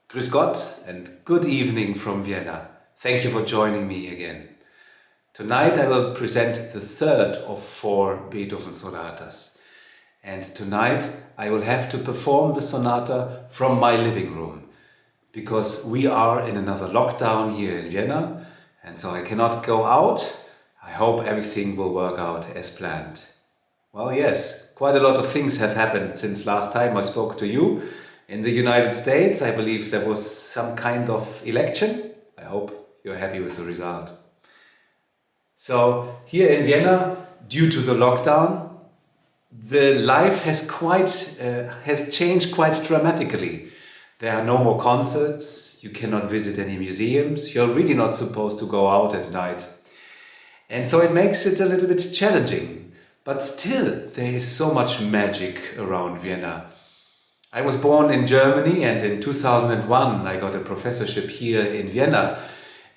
Grüß Gott and good evening from Vienna. Thank you for joining me again. Tonight I will present the third of 4 Beethoven sonatas. And tonight I will have to perform the sonata from my living room, because we are in another lockdown here in Vienna, and so I cannot go out. I hope everything will work out as planned. Well, yes, quite a lot of things have happened since last time I spoke to you. In the United States, I believe there was some kind of election. I hope you're happy with the result. So here in Vienna, due to the lockdown, the life has changed quite dramatically. There are no more concerts, you cannot visit any museums, you're really not supposed to go out at night. And so it makes it a little bit challenging, but still there is so much magic around Vienna. I was born in Germany, and in 2001 I got a professorship here in Vienna,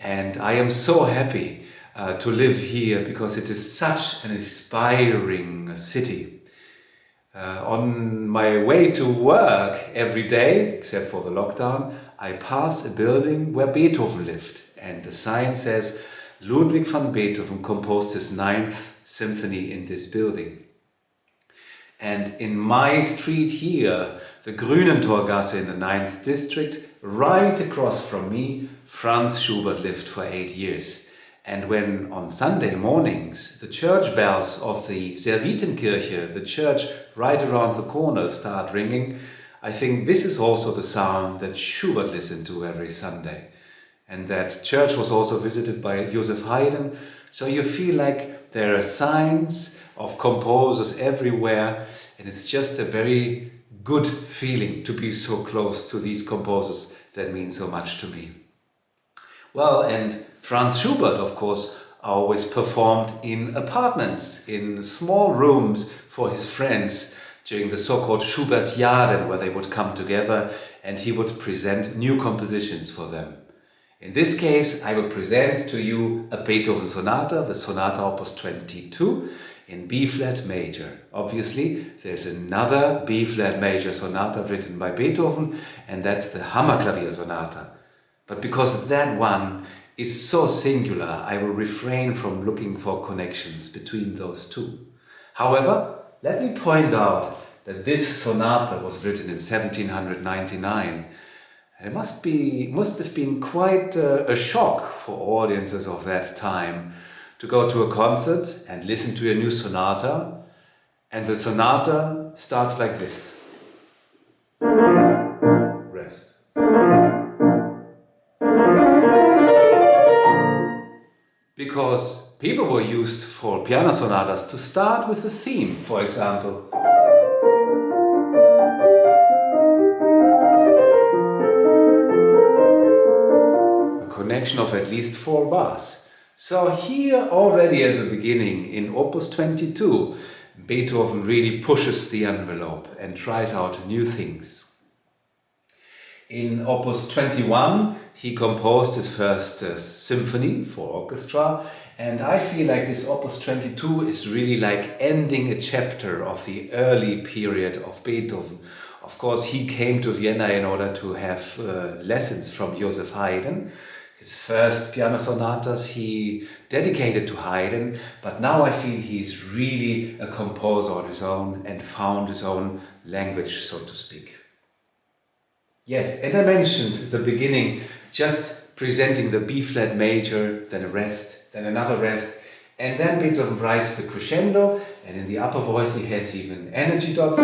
and I am so happy to live here because it is such an inspiring city. On my way to work every day, except for the lockdown, I pass a building where Beethoven lived, and the sign says Ludwig van Beethoven composed his 9th symphony in this building. And in my street here, the Grünentorgasse in the 9th district, right across from me, Franz Schubert lived for 8 years. And when on Sunday mornings the church bells of the Servitenkirche, the church right around the corner, start ringing, I think this is also the sound that Schubert listened to every Sunday. And that church was also visited by Joseph Haydn, so you feel like there are signs of composers everywhere, and it's just a very good feeling to be so close to these composers that mean so much to me. Well, and Franz Schubert, of course, always performed in apartments, in small rooms for his friends during the so-called Schubertiaden, where they would come together and he would present new compositions for them. In this case, I will present to you a Beethoven sonata, the Sonata Opus 22, in B-flat major. Obviously, there's another B-flat major sonata written by Beethoven, and that's the Hammerklavier Sonata. But because that one is so singular, I will refrain from looking for connections between those two. However, let me point out that this sonata was written in 1799. And it must have been quite a shock for audiences of that time to go to a concert and listen to a new sonata, and the sonata starts like this. Rest. Because people were used for piano sonatas to start with a theme, for example. Connection of at least 4 bars. So here already at the beginning in Opus 22, Beethoven really pushes the envelope and tries out new things. In Opus 21 he composed his first symphony for orchestra, and I feel like this Opus 22 is really like ending a chapter of the early period of Beethoven. Of course, he came to Vienna in order to have lessons from Joseph Haydn. His first piano sonatas he dedicated to Haydn, but now I feel he's really a composer on his own and found his own language, so to speak. Yes, and I mentioned the beginning, just presenting the B-flat major, then a rest, then another rest, and then Beethoven rises the crescendo, and in the upper voice he has even energy dots.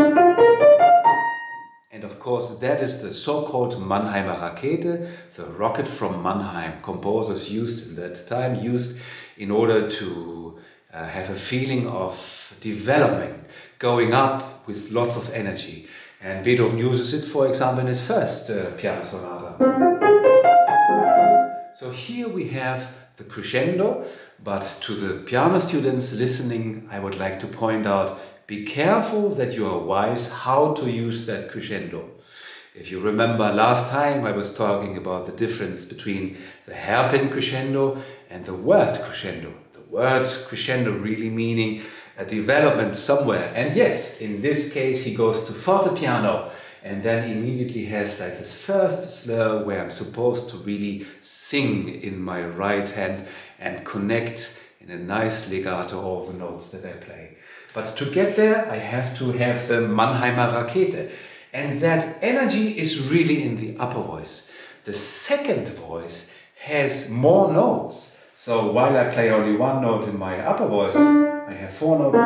And of course, that is the so-called Mannheimer Rakete, the rocket from Mannheim. Composers used in that time, used in order to have a feeling of development, going up with lots of energy. And Beethoven uses it, for example, in his first piano sonata. So here we have the crescendo, but to the piano students listening, I would like to point out, be careful that you are wise how to use that crescendo. If you remember last time I was talking about the difference between the hairpin crescendo and the word crescendo. The word crescendo really meaning a development somewhere. And yes, in this case he goes to fortepiano and then immediately has like this first slur where I'm supposed to really sing in my right hand and connect in a nice legato all the notes that I play. But to get there, I have to have the Mannheimer Rakete, and that energy is really in the upper voice. The second voice has more notes. So while I play only one note in my upper voice, I have four notes,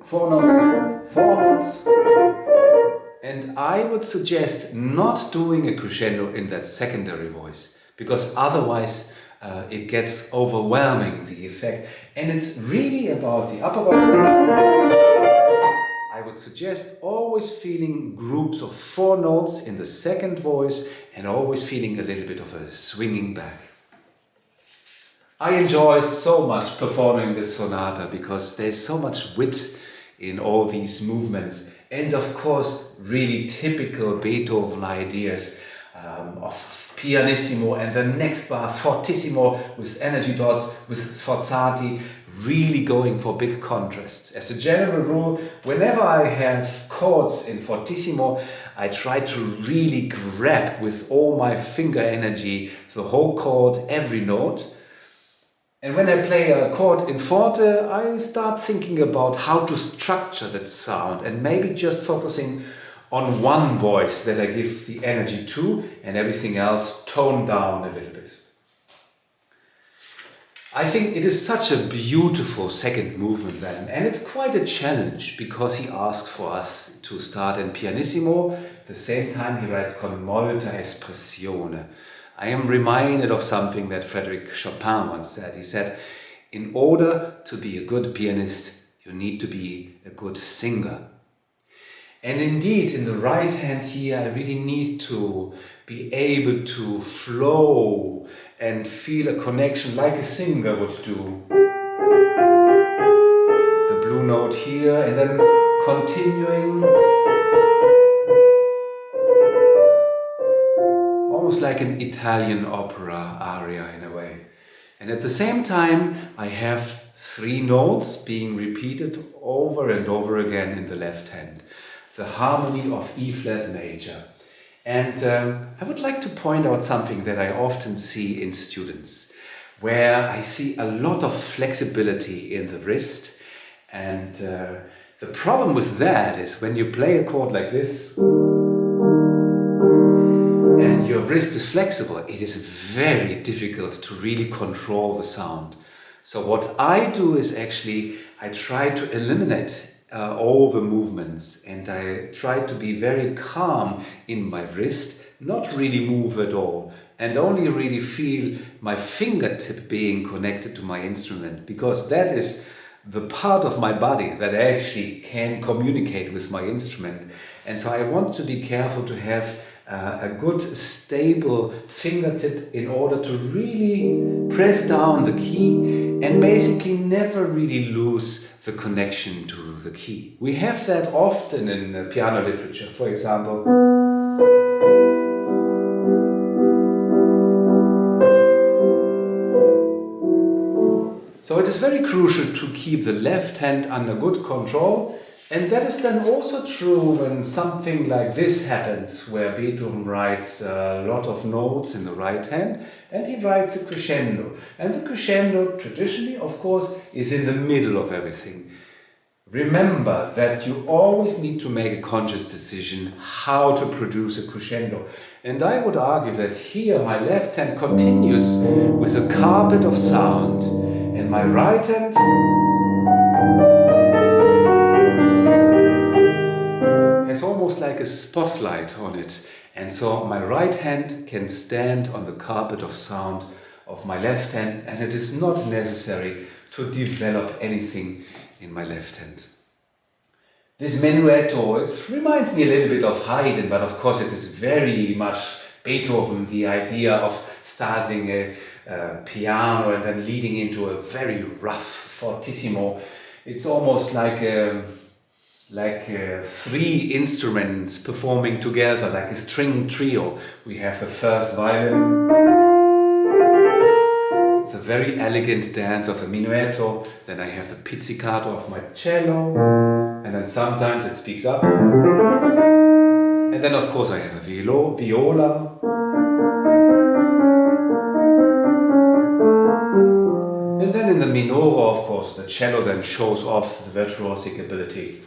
four notes, four notes. And I would suggest not doing a crescendo in that secondary voice, because otherwise it gets overwhelming, the effect. And it's really about the upper voice. I would suggest always feeling groups of four notes in the second voice and always feeling a little bit of a swinging back. I enjoy so much performing this sonata because there's so much wit in all these movements, and of course really typical Beethoven ideas of pianissimo and the next bar fortissimo with energy dots, with sforzati, really going for big contrasts. As a general rule, whenever I have chords in fortissimo, I try to really grab with all my finger energy the whole chord, every note. And when I play a chord in forte, I start thinking about how to structure that sound and maybe just focusing on one voice that I give the energy to and everything else toned down a little bit. I think it is such a beautiful second movement then, and it's quite a challenge because he asks for us to start in pianissimo. At the same time he writes con molta espressione. I am reminded of something that Frédéric Chopin once said. He said, in order to be a good pianist, you need to be a good singer. And indeed, in the right hand here, I really need to be able to flow and feel a connection like a singer would do. The blue note here, and then continuing. Almost like an Italian opera aria in a way. And at the same time, I have three notes being repeated over and over again in the left hand. The harmony of E flat major. And I would like to point out something that I often see in students, where I see a lot of flexibility in the wrist. And the problem with that is when you play a chord like this, and your wrist is flexible, it is very difficult to really control the sound. So what I do is actually, I try to eliminate all the movements, and I try to be very calm in my wrist, not really move at all, and only really feel my fingertip being connected to my instrument, because that is the part of my body that actually can communicate with my instrument. And so I want to be careful to have a good stable fingertip in order to really press down the key and basically never really lose the connection to the key. We have that often in piano literature, for example. So it is very crucial to keep the left hand under good control. And that is then also true when something like this happens, where Beethoven writes a lot of notes in the right hand and he writes a crescendo. And the crescendo, traditionally, of course, is in the middle of everything. Remember that you always need to make a conscious decision how to produce a crescendo. And I would argue that here my left hand continues with a carpet of sound and my right hand has almost like a spotlight on it, and so my right hand can stand on the carpet of sound of my left hand, and it is not necessary to develop anything in my left hand. This menuetto, it reminds me a little bit of Haydn, but of course it is very much Beethoven, the idea of starting a piano and then leading into a very rough fortissimo. It's almost like three instruments performing together, like a string trio. We have the first violin, the very elegant dance of a minuetto, then I have the pizzicato of my cello, and then sometimes it speaks up, and And then of course I have a viola. And then in the minore, of course, the cello then shows off the virtuosic ability.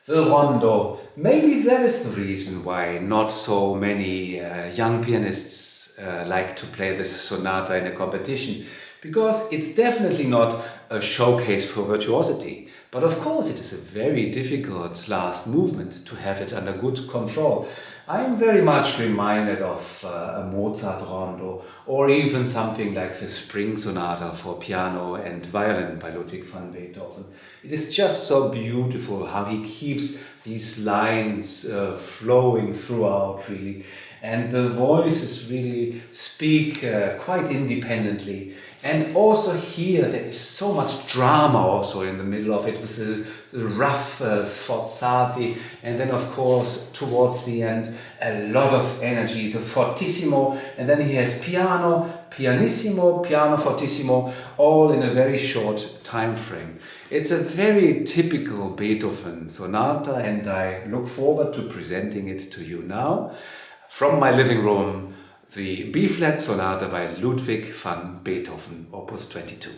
The rondo, maybe that is the reason why not so many young pianists like to play this sonata in a competition, because it's definitely not a showcase for virtuosity. But of course it is a very difficult last movement to have it under good control. I'm very much reminded of a Mozart rondo, or even something like the Spring Sonata for piano and violin by Ludwig van Beethoven. It is just so beautiful how he keeps these lines flowing throughout, really. And the voices really speak quite independently. And also here there is so much drama also in the middle of it, with this rough sforzati, and then of course towards the end a lot of energy, the fortissimo, and then he has piano, pianissimo, piano fortissimo, all in a very short time frame. It's a very typical Beethoven sonata, and I look forward to presenting it to you now. From my living room, the B-flat sonata by Ludwig van Beethoven, Opus 22.